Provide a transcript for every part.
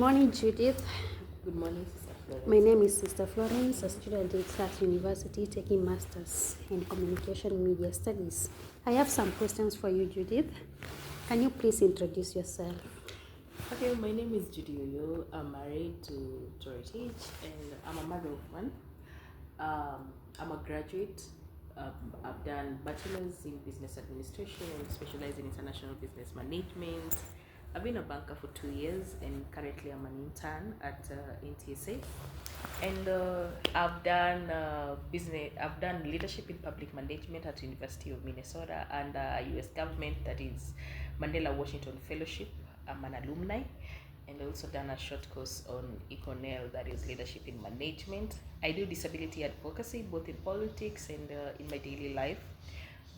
morning, Judith. Good morning, Sister Florence. My name is Sister Florence, a student at Clark University taking Masters in Communication Media Studies. I have some questions for you, Judith. Can you please introduce yourself? Okay, my name is Judith Oyoo. I'm married to Dorothy, and I'm a mother of one. I'm a graduate. I've done bachelor's in business administration and specialized in international business management. I've been a banker for 2 years, and currently I'm an intern at NTSA. And I've done business. I've done leadership in public management at University of Minnesota and U.S. government, that is Mandela Washington Fellowship. I'm an alumni, and also done a short course on ECONEL, that is leadership in management. I do disability advocacy both in politics and in my daily life,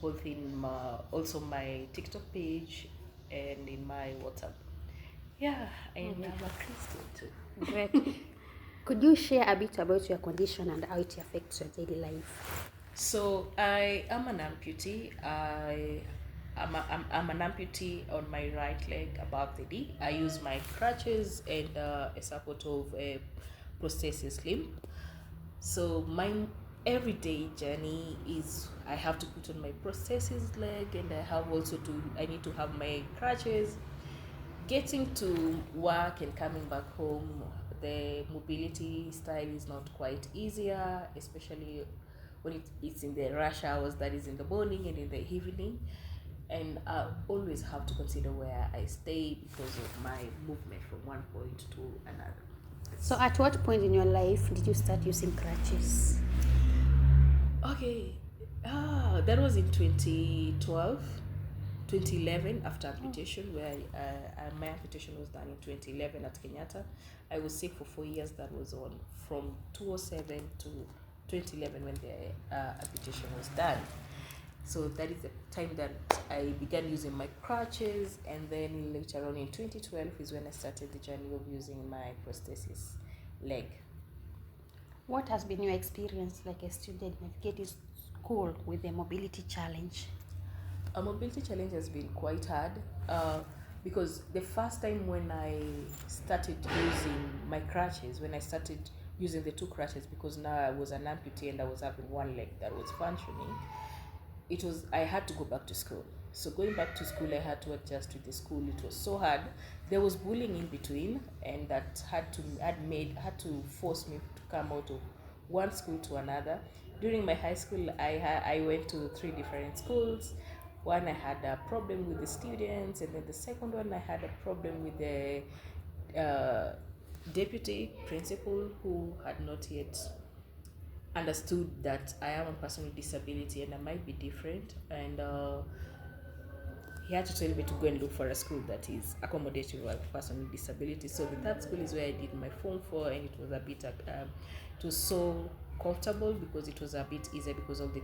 both in also my TikTok page and in my WhatsApp. Yeah, and I'm a Christian too. Great. Could you share a bit about your condition and how it affects your daily life? So I am an amputee. I'm an amputee on my right leg above the knee. I use my crutches and a support of a prosthesis limb. So my everyday journey is I have to put on my prosthesis leg, and I need to have my crutches. Getting to work and coming back home, the mobility style is not quite easier, especially when it's in the rush hours, that is in the morning and in the evening. And I always have to consider where I stay because of my movement from one point to another. So, at what point in your life did you start using crutches? Okay, that was in 2012. 2011 after amputation, where my amputation was done in 2011 at Kenyatta. I was sick for 4 years. That was on from 2007 to 2011 when the amputation was done. So that is the time that I began using my crutches, and then later on in 2012 is when I started the journey of using my prosthesis leg. What has been your experience like a student navigating school with the mobility challenge? A mobility challenge has been quite hard because the first time when I started using my crutches, when I started using the two crutches, because now I was an amputee and I was having one leg that was functioning, I had to go back to school. So going back to school, I had to adjust with the school. It was so hard. There was bullying in between, and that had to force me to come out of one school to another. During my high school, I went to 3 different schools. One, I had a problem with the students, and then the second one, I had a problem with the deputy principal, who had not yet understood that I am a person with disability and I might be different, and he had to tell me to go and look for a school that is accommodating for a person with disability. So the third school is where I did my Form 4, and it was a bit it was so comfortable because it was a bit easier because of the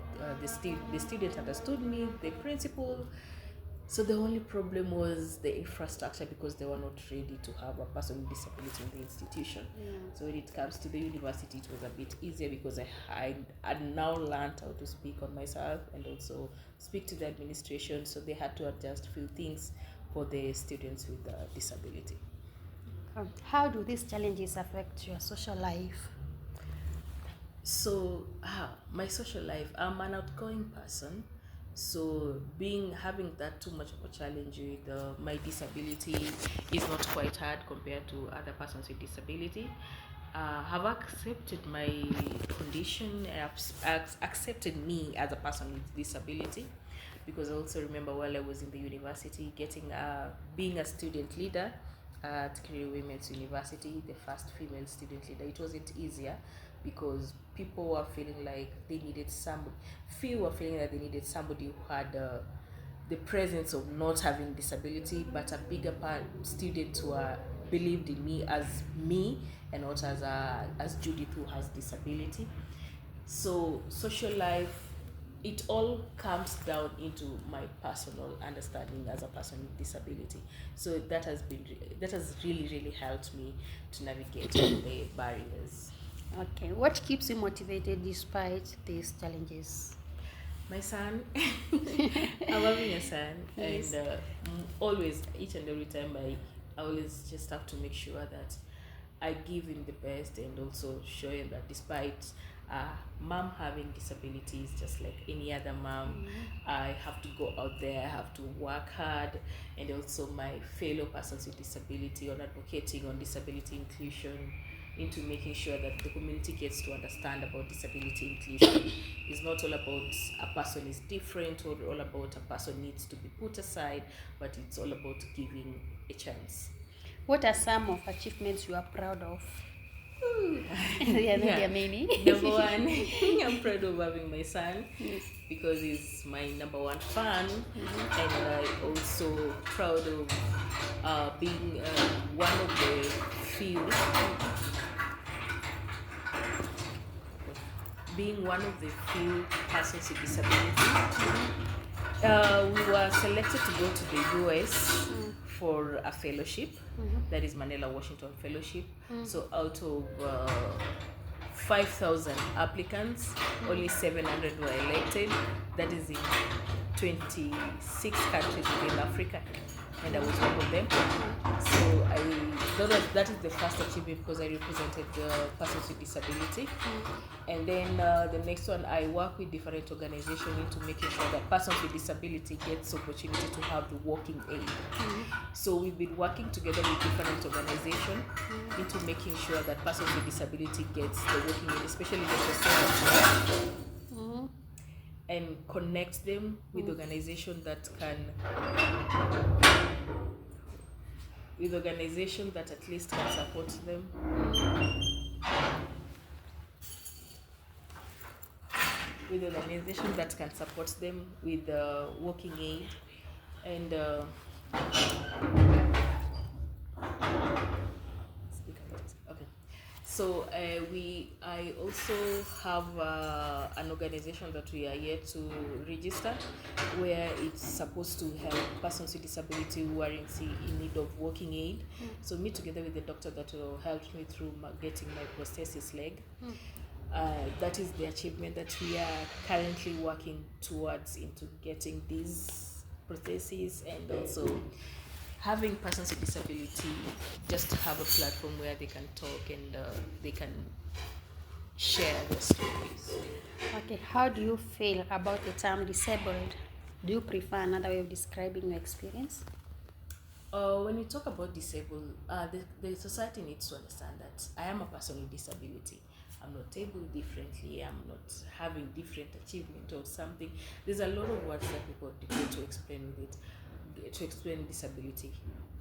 student understood me, the principal. So the only problem was the infrastructure, because they were not ready to have a person with disability in the institution. So when it comes to the university, it was a bit easier because I had now learned how to speak on myself and also speak to the administration. So they had to adjust a few things for the students with disability. How do these challenges affect your social life? So my social life, I'm an outgoing person. So having that too much of a challenge with my disability is not quite hard compared to other persons with disability. Have accepted my condition, have accepted me as a person with disability, because I also remember while I was in the university being a student leader at Kiri Women's University, the first female student leader. It wasn't easier because people were feeling like they needed somebody who had the presence of not having disability, but a bigger part students who believed in me and not as Judith who has disability. So social life, it all comes down into my personal understanding as a person with disability. So that has really helped me to navigate all the barriers. Okay, what keeps you motivated despite these challenges? My son, I'm having a son, Yes. and always, each and every time, I always just have to make sure that I give him the best, and also show him that despite mom having disabilities just like any other mom, I have to go out there, I have to work hard, and also my fellow persons with disability, on advocating on disability inclusion, into making sure that the community gets to understand about disability inclusion. It's not all about a person is different, or all about a person needs to be put aside, but it's all about giving a chance. What are some of achievements you are proud of? There are many. Number one, I'm proud of having my son, Yes. because he's my number one fan, and I also proud of being one of the few persons with disability. We were selected to go to the US for a fellowship, that is Mandela Washington Fellowship. So out of 5,000 applicants, only 700 were elected. That is in 26 countries within Africa, and I was one of them. So that is the first achievement, because I represented persons with disability. And then the next one, I work with different organizations into making sure that persons with disability gets opportunity to have the walking aid. So we've been working together with different organizations into making sure that persons with disability gets the walking aid, especially the prosthetics, and connect them with organizations that at least can support them. With organizations that can support them with walking aid, and okay. So I also have an organization that we are yet to register, where it's supposed to help persons with disability who are in need of walking aid. So me, together with the doctor that helped me through getting my prosthesis leg, that is the achievement that we are currently working towards, into getting these prostheses, and also having persons with disability just to have a platform where they can talk, and they can share their stories. Okay, how do you feel about the term disabled? Do you prefer another way of describing your experience? When you talk about disabled, the society needs to understand that I am a person with disability. I'm not able differently, I'm not having different achievement or something. There's a lot of words that people go to explain with it, to explain disability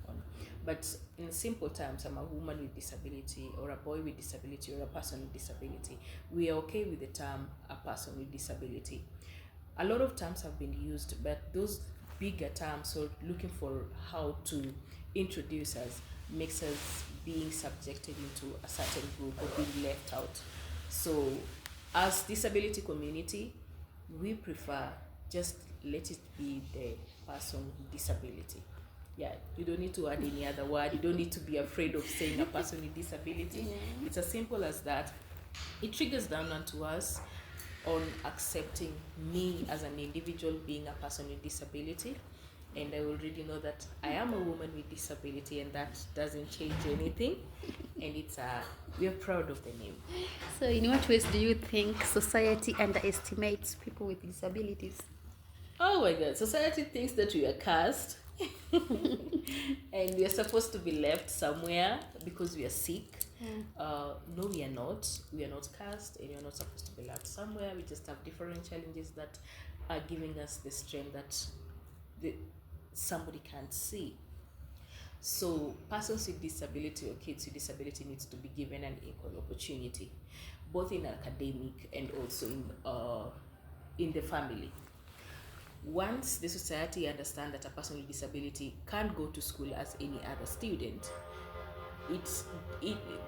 on. But in simple terms, I'm a woman with disability, or a boy with disability, or a person with disability. We are okay with the term a person with disability. A lot of terms have been used, but those bigger terms, or looking for how to introduce us, makes us being subjected into a certain group or being left out. So as disability community, we prefer just let it be the person with disability. Yeah, you don't need to add any other word. You don't need to be afraid of saying a person with disability. It's as simple as that. It triggers down onto us on accepting me as an individual being a person with disability, and I already know that I am a woman with disability, and that doesn't change anything, and we're proud of the name. So in what ways do you think society underestimates people with disabilities? Oh my God, society thinks that we are cursed and we are supposed to be left somewhere because we are sick. No, we are not. We are not cursed, and we are not supposed to be left somewhere. We just have different challenges that are giving us the strength that somebody can't see. So persons with disability, or kids with disability, needs to be given an equal opportunity, both in academic and also in the family. Once the society understands that a person with disability can't go to school as any other student,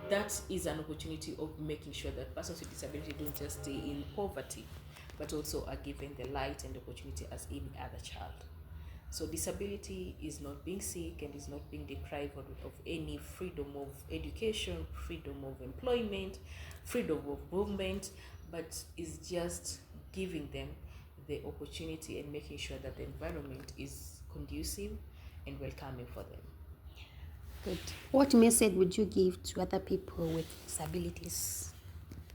that is an opportunity of making sure that persons with disability don't just stay in poverty, but also are given the light and opportunity as any other child. So disability is not being sick, and is not being deprived of any freedom of education, freedom of employment, freedom of movement, but is just giving them the opportunity and making sure that the environment is conducive and welcoming for them. Good. What message would you give to other people with disabilities?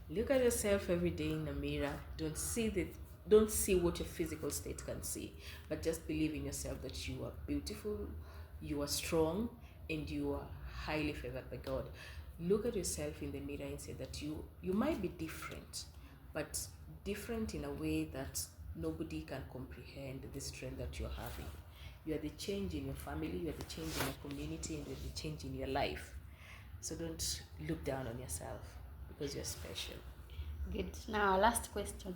Look at yourself every day in the mirror. Don't see what your physical state can see, but just believe in yourself that you are beautiful, you are strong, and you are highly favored by God. Look at yourself in the mirror and say that you might be different, but different in a way that nobody can comprehend the strength that you're having. You are the change in your family, you are the change in your community, and you are the change in your life. So don't look down on yourself because you're special. Good. Now, our last question.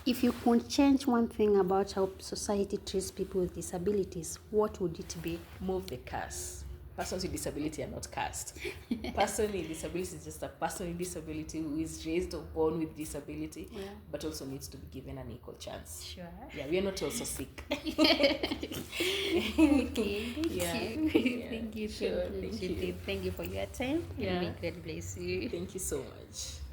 If you could change one thing about how society treats people with disabilities, what would it be? Move the curse. Persons with disability are not cursed. Person with disability is just a person with disability who is raised or born with disability, but also needs to be given an equal chance. Sure. Yeah, we are not also sick. Okay, thank you. Yeah. Thank you. Sure, Thank you, thank you. Judith. Thank you for your time. Yeah. And may God bless you. Thank you so much.